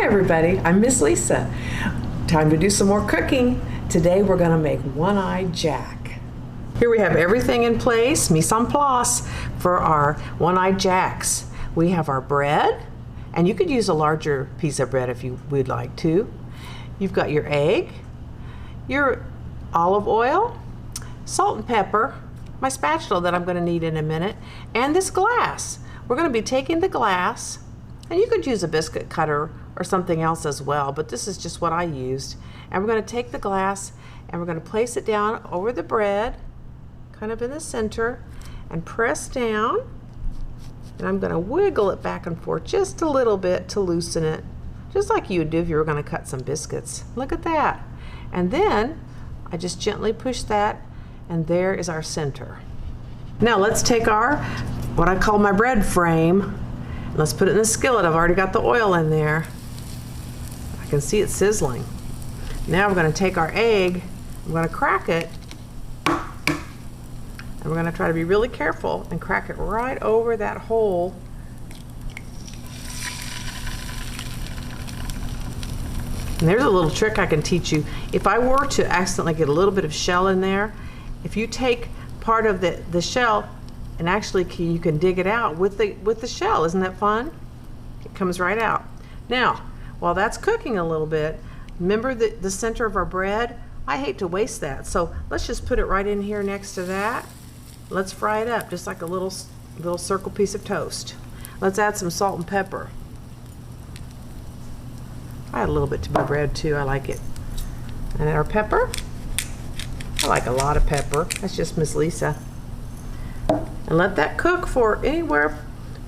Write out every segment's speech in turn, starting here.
Hi everybody, I'm Miss Lisa. Time to do some more cooking. Today we're gonna make one-eyed Jack. Here we have everything in place, mise en place, for our one-eyed Jacks. We have our bread, and you could use a larger piece of bread if you would like to. You've got your egg, your olive oil, salt and pepper, my spatula that I'm gonna need in a minute, and this glass. We're gonna be taking the glass, and you could use a biscuit cutter or something else as well, but this is just what I used. And we're going to take the glass and we're going to place it down over the bread, kind of in the center, and press down. And I'm going to wiggle it back and forth just a little bit to loosen it, just like you would do if you were going to cut some biscuits. Look at that. And then I just gently push that, and there is our center. Now let's take our, what I call my bread frame. Let's put it in the skillet. I've already got the oil in there. I can see it sizzling. Now we're going to take our egg, I'm going to crack it, and we're going to try to be really careful and crack it right over that hole. And there's a little trick I can teach you. If I were to accidentally get a little bit of shell in there, if you take part of the shell, and actually you can dig it out with the shell. Isn't that fun? It comes right out. Now, while that's cooking a little bit, remember the center of our bread? I hate to waste that, so let's just put it right in here next to that. Let's fry it up just like a little circle piece of toast. Let's add some salt and pepper. I add a little bit to my bread too, I like it. And our pepper. I like a lot of pepper. That's just Miss Lisa. And let that cook for anywhere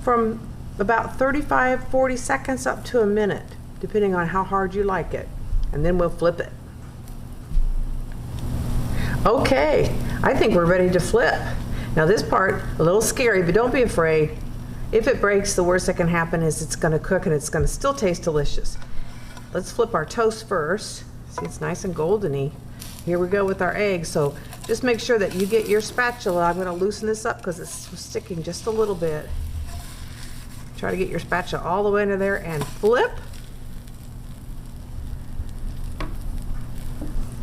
from about 35-40 seconds up to a minute, depending on how hard you like it. And then we'll flip it. Okay, I think we're ready to flip. Now this part, a little scary, but don't be afraid. If it breaks, the worst that can happen is it's gonna cook and it's gonna still taste delicious. Let's flip our toast first. See, it's nice and goldeny. Here we go with our eggs. So just make sure that you get your spatula. I'm going to loosen this up because it's sticking just a little bit. Try to get your spatula all the way into there and flip.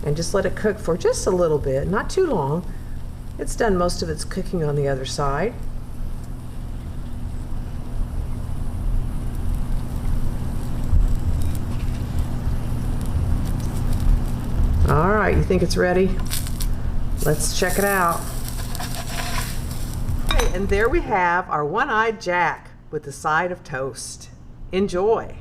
And just let it cook for just a little bit, not too long. It's done most of its cooking on the other side. All right, you think it's ready? Let's check it out. Okay, and there we have our one-eyed Jack with the side of toast. Enjoy.